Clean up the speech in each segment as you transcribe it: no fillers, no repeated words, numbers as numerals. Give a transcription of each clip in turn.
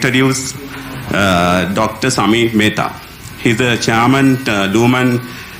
introduce Dr. Samir Mehta. He's the chairman Lumen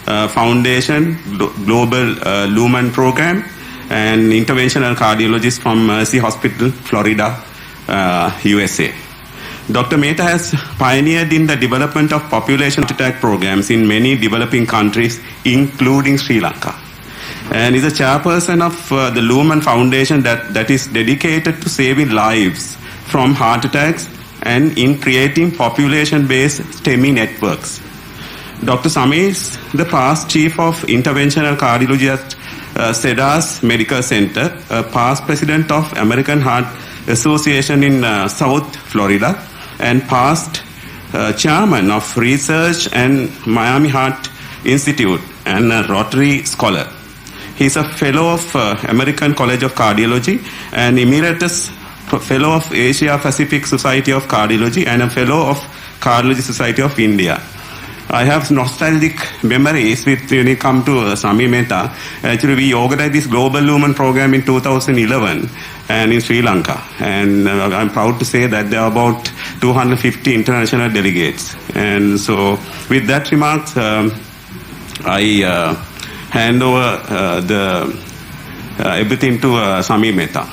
Foundation Global Lumen Program and interventional cardiologist from Mercy Hospital, Florida, USA. Dr. Mehta has pioneered in the development of population attack programs in many developing countries, including Sri Lanka. And is a chairperson of the Lumen Foundation that is dedicated to saving lives from heart attacks and in creating population-based STEMI networks. Dr. Samir is the past chief of interventional cardiology at Cedars Medical Center, a past president of American Heart Association in South Florida, and past chairman of research and Miami Heart Institute and a Rotary Scholar. He is a fellow of American College of Cardiology and emeritus fellow of Asia Pacific Society of Cardiology and a fellow of Cardiology Society of India. I have nostalgic memories when it comes to Samir Mehta. Actually, we organized this Global Lumen program in 2011 and in Sri Lanka. And I'm proud to say that there are about 250 international delegates. And so with that remarks, I hand over everything to Samir Mehta.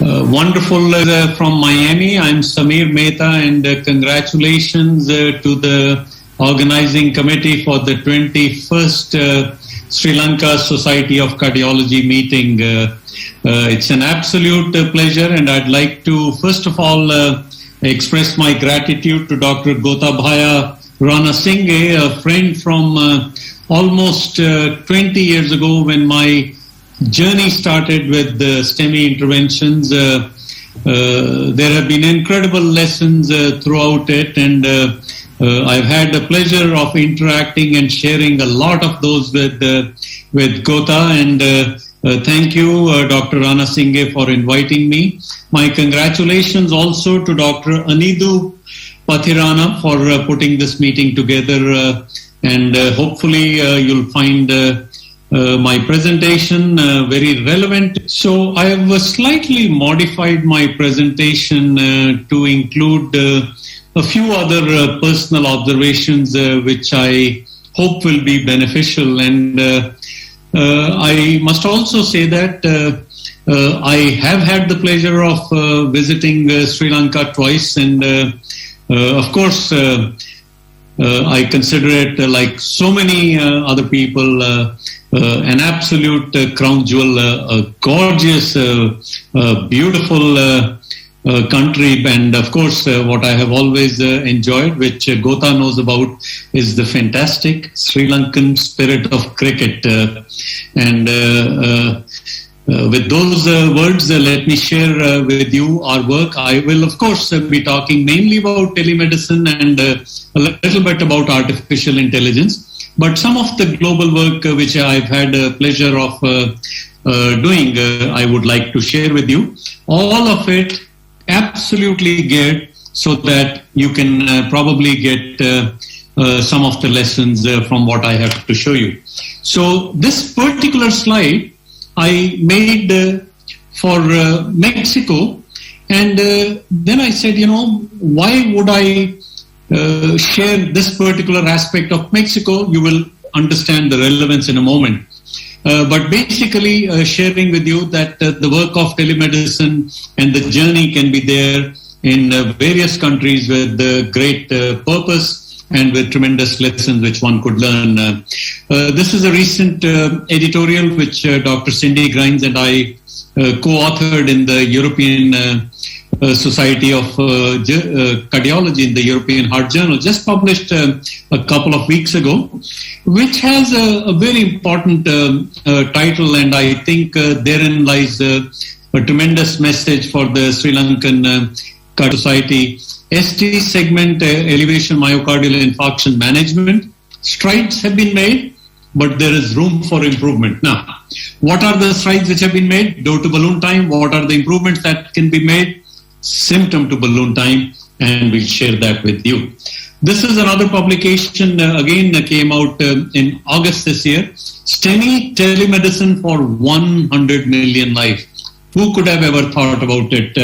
Wonderful from Miami. I'm Samir Mehta, and congratulations to the organizing committee for the 21st Sri Lanka Society of Cardiology meeting. It's an absolute pleasure, and I'd like to first of all express my gratitude to Dr. Gotabhaya Ranasinghe, a friend from almost 20 years ago when my journey started with the STEMI interventions. There have been incredible lessons throughout it, and I've had the pleasure of interacting and sharing a lot of those with Gota, and thank you, Dr. Ranasinghe, for inviting me. My congratulations also to Dr. Anidu Pathirana for putting this meeting together, and hopefully you'll find my presentation very relevant. So I have slightly modified my presentation to include a few other personal observations which I hope will be beneficial. And I must also say that I have had the pleasure of visiting Sri Lanka twice, and of course I consider it, like so many other people, an absolute crown jewel, a gorgeous, beautiful country. And of course, what I have always enjoyed, which Gota knows about, is the fantastic Sri Lankan spirit of cricket. And with those words, let me share with you our work. I will, of course, be talking mainly about telemedicine and a little bit about artificial intelligence. But some of the global work which I've had the pleasure of doing, I would like to share with you. All of it absolutely geared so that you can probably get some of the lessons from what I have to show you. So this particular slide I made for Mexico, and then I said, why would I share this particular aspect of Mexico? You will understand the relevance in a moment. But basically sharing with you that the work of telemedicine and the journey can be there in various countries with great purpose and with tremendous lessons which one could learn. This is a recent editorial which Dr. Cindy Grimes and I co-authored in the European Society of Cardiology in the European Heart Journal, just published a couple of weeks ago, which has a very important title, and I think therein lies a tremendous message for the Sri Lankan Cardiology Society. ST segment elevation myocardial infarction management. Strides have been made, but there is room for improvement. Now, what are the strides which have been made? Door to balloon time. What are the improvements that can be made? Symptom to balloon time, and we'll share that with you. This is another publication, again came out in August this year. STEMI Telemedicine for 100 million lives. Who could have ever thought about it?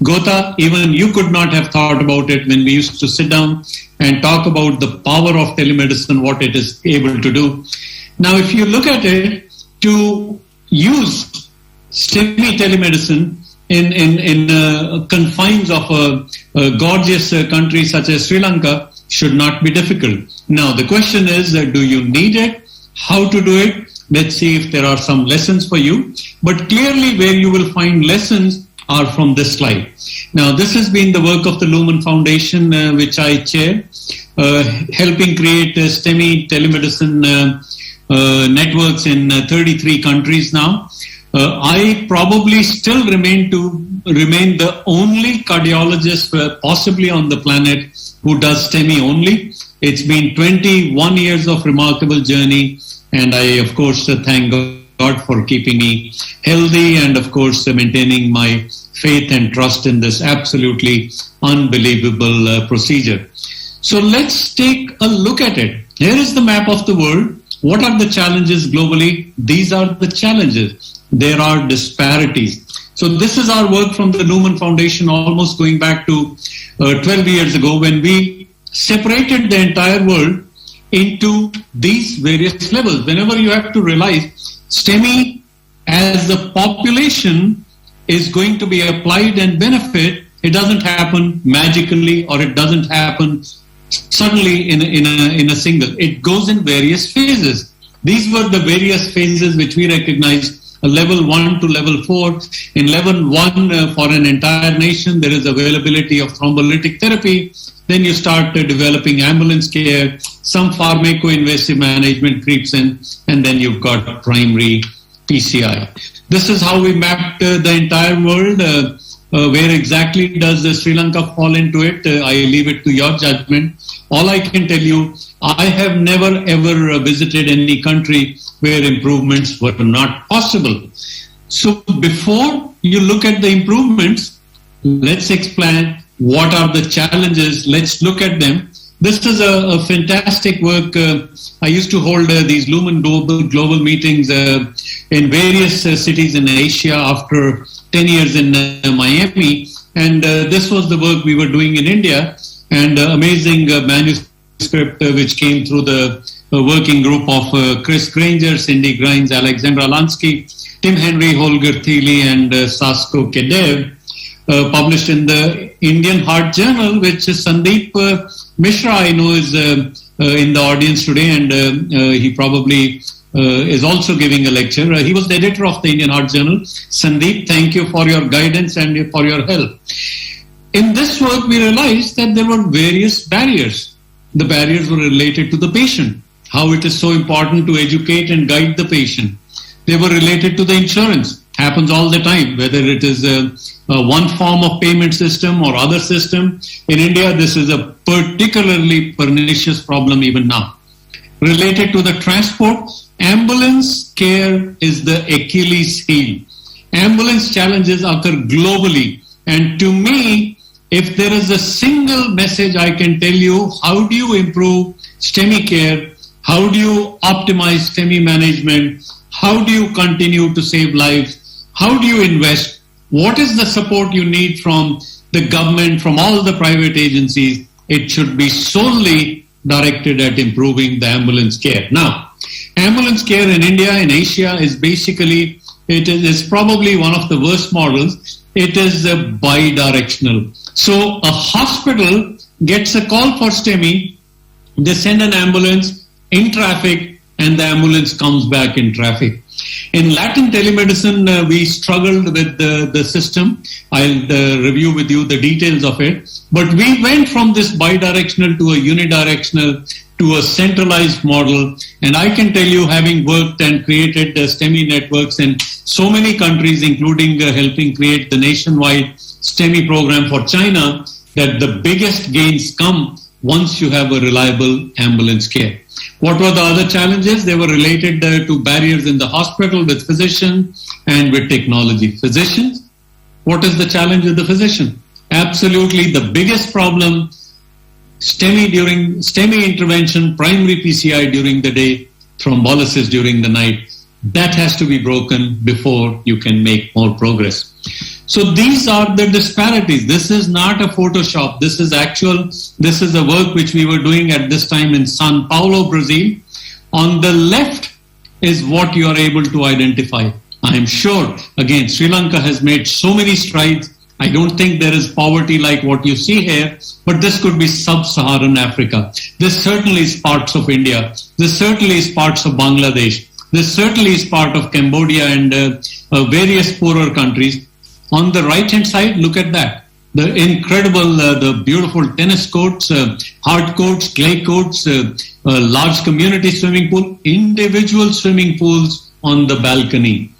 Gotha, even you could not have thought about it when we used to sit down and talk about the power of telemedicine, what it is able to do. Now, if you look at it, to use STEMI telemedicine in confines of a gorgeous country such as Sri Lanka should not be difficult. Now, the question is, do you need it? How to do it? Let's see if there are some lessons for you. But clearly where you will find lessons are from this slide. Now, this has been the work of the Lumen Foundation, which I chair, helping create STEMI telemedicine networks in 33 countries now. I probably still remain the only cardiologist possibly on the planet who does STEMI only. It's been 21 years of remarkable journey, and I, of course, thank God for keeping me healthy and, of course, maintaining my faith and trust in this absolutely unbelievable procedure. So let's take a look at it. Here is the map of the world. What are the challenges globally? These are the challenges. There are disparities. So this is our work from the Lumen Foundation, almost going back to 12 years ago, when we separated the entire world into these various levels. Whenever you have to realize STEMI as the population is going to be applied and benefit, it doesn't happen magically, or it doesn't happen suddenly in a single. It goes in various phases. These were the various phases which we recognize. Level 1 to level 4. In level 1, for an entire nation, there is availability of thrombolytic therapy. Then you start developing ambulance care, some pharmaco-invasive management creeps in, and then you've got primary PCI. This is how we mapped the entire world. Where exactly does Sri Lanka fall into it? I leave it to your judgment. All I can tell you, I have never ever visited any country where improvements were not possible. So before you look at the improvements, let's explain what are the challenges. Let's look at them. This is a fantastic work. I used to hold these Lumen global meetings in various cities in Asia after 10 years in Miami. And this was the work we were doing in India. And amazing manuscript which came through the working group of Chris Granger, Cindy Grimes, Alexandra Lansky, Tim Henry, Holger Thiele, and Sasko Kedev, published in the Indian Heart Journal, which Sandeep Mishra, I know, is in the audience today, and he probably is also giving a lecture. He was the editor of the Indian Heart Journal. Sandeep, thank you for your guidance and for your help. In this work, we realized that there were various barriers. The barriers were related to the patient, how it is so important to educate and guide the patient. They were related to the insurance. Happens all the time, whether it is one form of payment system or other system. In India, this is a particularly pernicious problem even now. Related to the transport, ambulance care is the Achilles heel. Ambulance challenges occur globally. And to me, if there is a single message I can tell you, how do you improve STEMI care? How do you optimize STEMI management? How do you continue to save lives? How do you invest? What is the support you need from the government, from all the private agencies? It should be solely directed at improving the ambulance care. Now, ambulance care in India, in Asia, is basically, it is probably one of the worst models. It is bi-directional. So a hospital gets a call for STEMI, they send an ambulance in traffic, and the ambulance comes back in traffic. In Latin telemedicine, we struggled with the system. I'll review with you the details of it. But we went from this bidirectional to a unidirectional to a centralized model. And I can tell you, having worked and created STEMI networks in so many countries, including helping create the nationwide STEMI program for China, that the biggest gains come once you have a reliable ambulance care. What were the other challenges? They were related to barriers in the hospital with physicians and with technology. Physicians, what is the challenge with the physician? Absolutely. The biggest problem, STEMI intervention, primary PCI during the day, thrombolysis during the night, that has to be broken before you can make more progress. So these are the disparities. This is not a Photoshop. This is a work which we were doing at this time in Sao Paulo, Brazil. On the left is what you are able to identify. I am sure, again, Sri Lanka has made so many strides. I don't think there is poverty like what you see here, but this could be sub-Saharan Africa. This certainly is parts of India. This certainly is parts of Bangladesh. This certainly is part of Cambodia and various poorer countries. On the right-hand side, look at that. The incredible, the beautiful tennis courts, hard courts, clay courts, large community swimming pool, individual swimming pools on the balcony.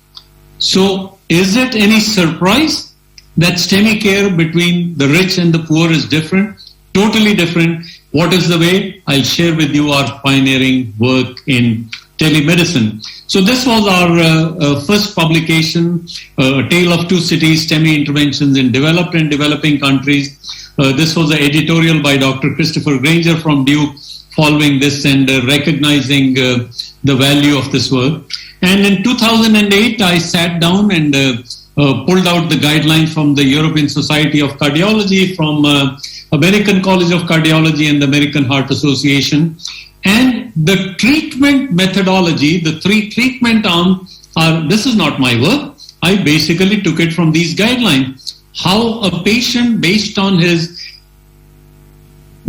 So is it any surprise that STEMI care between the rich and the poor is different? Totally different. What is the way? I'll share with you our pioneering work in telemedicine. So this was our first publication, A Tale of Two Cities, STEMI Interventions in Developed and Developing Countries. This was an editorial by Dr. Christopher Granger from Duke, following this and recognizing the value of this work. And in 2008, I sat down and pulled out the guidelines from the European Society of Cardiology, from American College of Cardiology and the American Heart Association. And the treatment methodology, the three treatment arms are, this is not my work. I basically took it from these guidelines. How a patient, based on his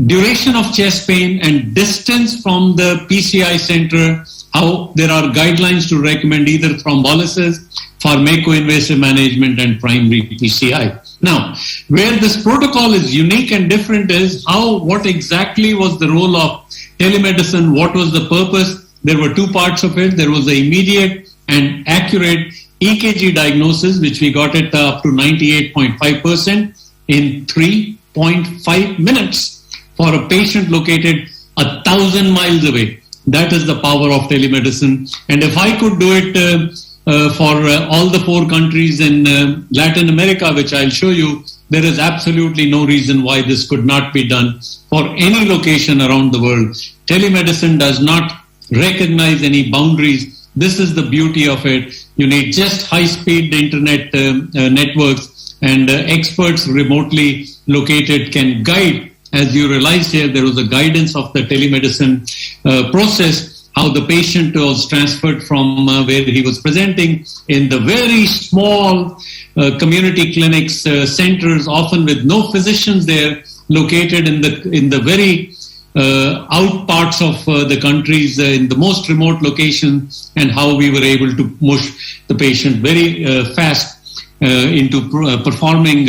duration of chest pain and distance from the PCI center, how there are guidelines to recommend either thrombolysis, pharmacoinvasive management, and primary PCI. Now, where this protocol is unique and different is what exactly was the role of telemedicine, what was the purpose. There were two parts of it. There was the immediate and accurate EKG diagnosis, which we got it up to 98.5% in 3.5 minutes for a patient located 1,000 miles away. That is the power of telemedicine. And if I could do it for all the 4 countries in Latin America, which I'll show you, there is absolutely no reason why this could not be done for any location around the world. Telemedicine does not recognize any boundaries. This is the beauty of it. You need just high-speed internet networks, and experts remotely located can guide. As you realize here, there was a guidance of the telemedicine process, how the patient was transferred from where he was presenting in the very small community clinics, centers, often with no physicians there, located in the very out parts of the countries, in the most remote locations, and how we were able to push the patient very fast into performing.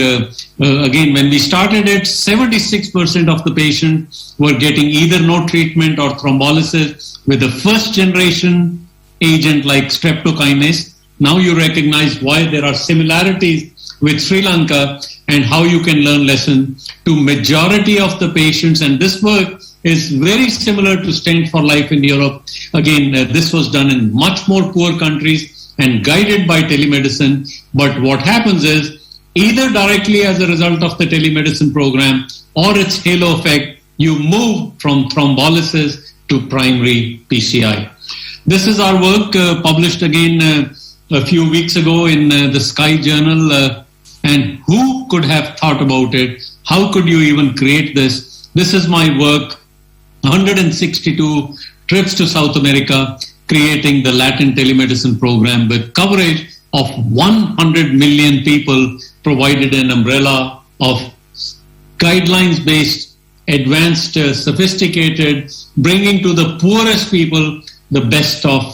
Again, when we started it, 76% of the patients were getting either no treatment or thrombolysis with the first generation agent like streptokinase. Now you recognize why there are similarities with Sri Lanka and how you can learn lessons to majority of the patients. And this work is very similar to Stent for Life in Europe. Again, this was done in much more poor countries and guided by telemedicine. But what happens is, either directly as a result of the telemedicine program or its halo effect, you move from thrombolysis to primary PCI. This is our work published again a few weeks ago in the Sky Journal. And who could have thought about it? How could you even create this? This is my work, 162 trips to South America, creating the Latin telemedicine program with coverage of 100 million people, provided an umbrella of guidelines-based, advanced, sophisticated, bringing to the poorest people the best of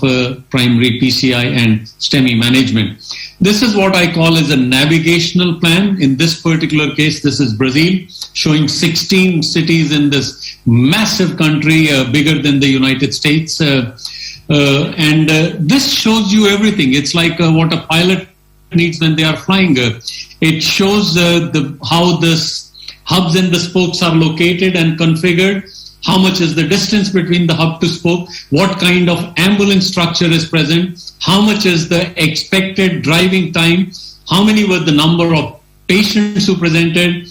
primary PCI and STEMI management. This is what I call as a navigational plan. In this particular case, this is Brazil, showing 16 cities in this massive country, bigger than the United States. And this shows you everything. It's like what a pilot needs when they are flying. It shows how the hubs and the spokes are located and configured. How much is the distance between the hub to spoke? What kind of ambulance structure is present? How much is the expected driving time? How many were the number of patients who presented?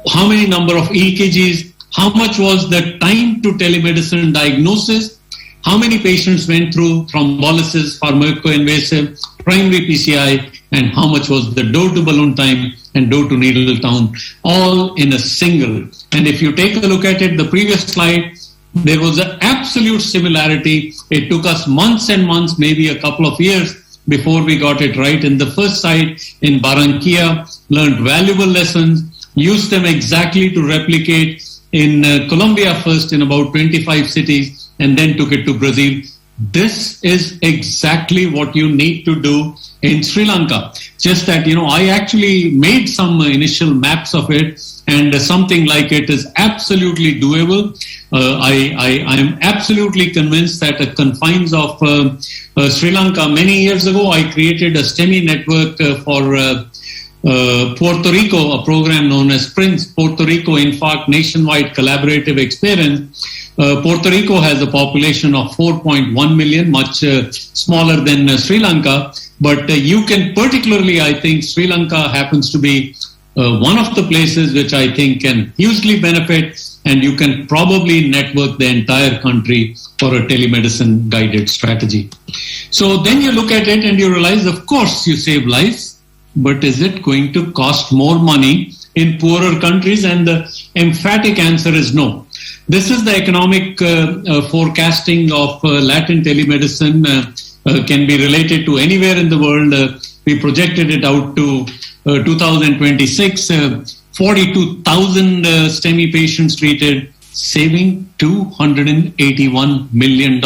how many number of EKGs, how much was the time to telemedicine diagnosis, how many patients went through thrombolysis, pharmacoinvasive, primary PCI, and how much was the door to balloon time and door to needle count, all in a single. And if you take a look at it, the previous slide, there was an absolute similarity. It took us months and months, maybe a couple of years, before we got it right. In the first site in Barranquilla, learned valuable lessons, used them exactly to replicate in Colombia first in about 25 cities, and then took it to Brazil. This is exactly what you need to do in Sri Lanka. Just that, I actually made some initial maps of it, and something like it is absolutely doable. I am absolutely convinced that the confines of Sri Lanka, many years ago, I created a STEMI network for Puerto Rico, a program known as PRINCE, Puerto Rico Infarct Nationwide Collaborative Experience. Puerto Rico has a population of 4.1 million, much smaller than Sri Lanka. But you can particularly, I think, Sri Lanka happens to be one of the places which I think can hugely benefit, and you can probably network the entire country for a telemedicine guided strategy. So then you look at it and you realize, of course, you save lives, but is it going to cost more money in poorer countries? And the emphatic answer is no. This is the economic forecasting of Latin telemedicine. Can be related to anywhere in the world. We projected it out to 2026, 42,000 STEMI patients treated, saving $281 million.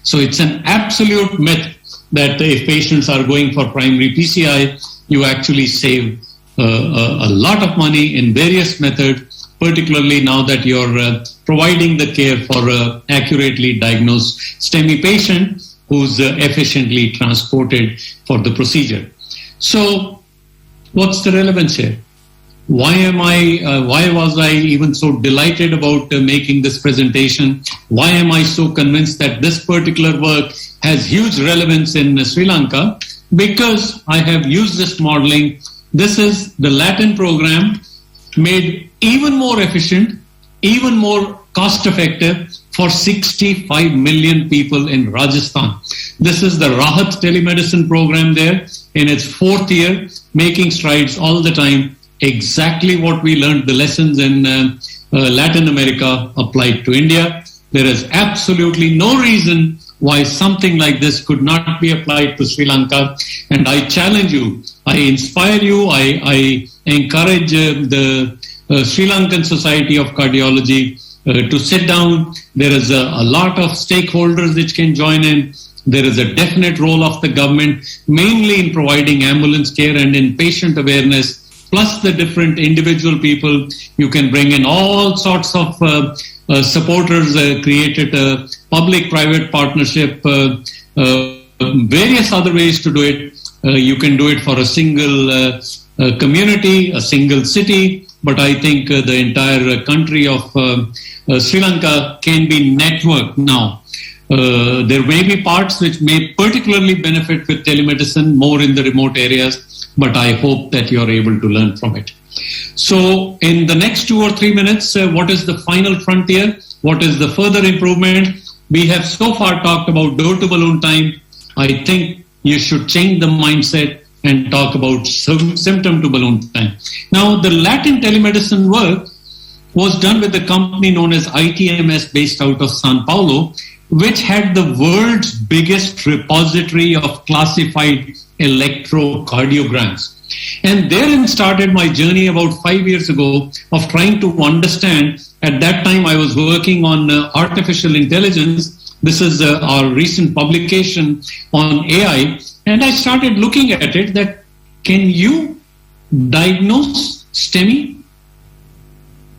So it's an absolute myth that if patients are going for primary PCI, you actually save a lot of money in various methods, particularly now that you're providing the care for an accurately diagnosed STEMI patient who's efficiently transported for the procedure. So what's the relevance here? Why was I even so delighted about making this presentation? Why am I so convinced that this particular work has huge relevance in Sri Lanka? Because I have used this modeling. This is the Latin program made even more efficient, even more cost-effective for 65 million people in Rajasthan. This is the Rahat telemedicine program there in its fourth year, making strides all the time. Exactly what we learned, the lessons in Latin America applied to India. There is absolutely no reason why something like this could not be applied to Sri Lanka. And I challenge you, I inspire you, I encourage the Sri Lankan Society of Cardiology to sit down. There is a lot of stakeholders which can join in. There is a definite role of the government, mainly in providing ambulance care and in patient awareness, plus the different individual people. You can bring in all sorts of supporters, created a public-private partnership, various other ways to do it. You can do it for a single community, a single city, but I think the entire country of Sri Lanka can be networked now. There may be parts which may particularly benefit with telemedicine more in the remote areas, but I hope that you're able to learn from it. So in the next 2 or 3 minutes, what is the final frontier? What is the further improvement? We have so far talked about door to balloon time. I think you should change the mindset and talk about symptom to balloon time. Now, the Latin telemedicine work was done with a company known as ITMS based out of Sao Paulo, which had the world's biggest repository of classified electrocardiograms. And therein started my journey about 5 years ago of trying to understand. At that time, I was working on artificial intelligence. This is our recent publication on AI. And I started looking at it that, can you diagnose STEMI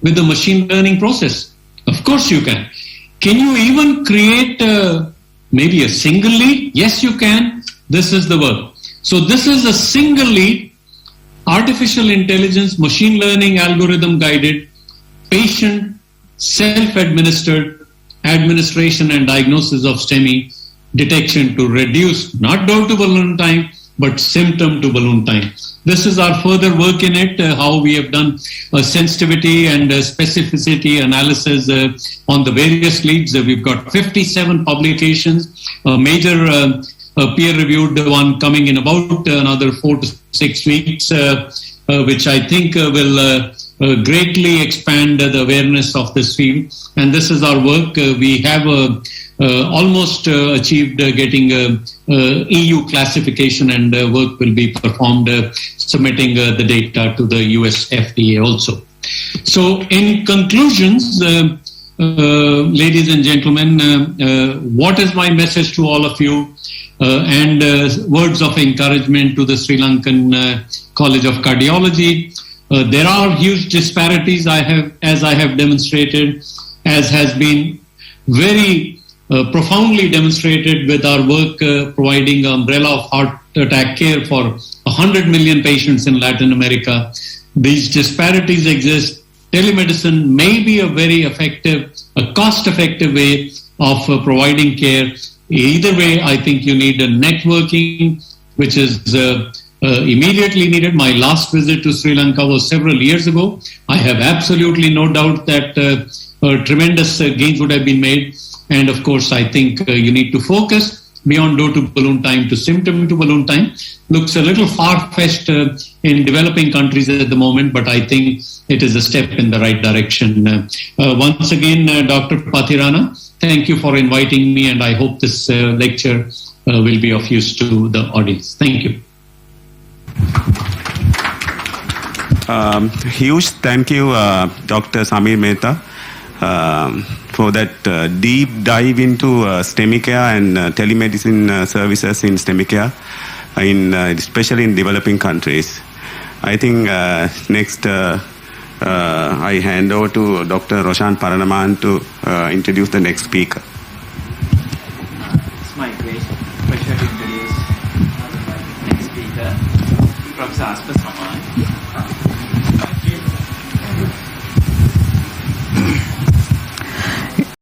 with the machine learning process? Of course you can. Can you even create maybe a single lead? Yes, you can. This is the work. So this is a single lead, artificial intelligence, machine learning algorithm guided, patient self-administered administration and diagnosis of STEMI detection to reduce not door to balloon time, but symptom to balloon time. This is our further work in it, how we have done sensitivity and specificity analysis on the various leads. We've got 57 publications, a major peer-reviewed one coming in about another 4 to 6 weeks, which I think will greatly expand the awareness of this field. And this is our work. We have almost achieved getting EU classification, and work will be performed submitting the data to the US FDA also. So in conclusions, ladies and gentlemen, what is my message to all of you? And words of encouragement to the Sri Lankan College of Cardiology. There are huge disparities, as I have demonstrated, as has been very profoundly demonstrated with our work providing umbrella of heart attack care for 100 million patients in Latin America. These disparities exist. Telemedicine may be a very effective, a cost-effective way of providing care. Either way, I think you need a networking, which is immediately needed. My last visit to Sri Lanka was several years ago. I have absolutely no doubt that tremendous gains would have been made. And of course, I think you need to focus beyond door to balloon time to symptom to balloon time. Looks a little far-fetched in developing countries at the moment, but I think it is a step in the right direction. Once again, Dr. Pathirana, thank you for inviting me, and I hope this lecture will be of use to the audience. Thank you. Huge thank you, Dr. Samir Mehta, for that deep dive into STEMI care and telemedicine services in STEMI care, especially in developing countries. I think next I hand over to Dr. Roshan Paranaman to introduce the next speaker. It's my great pleasure to introduce the next speaker, Professor Aspas Raman.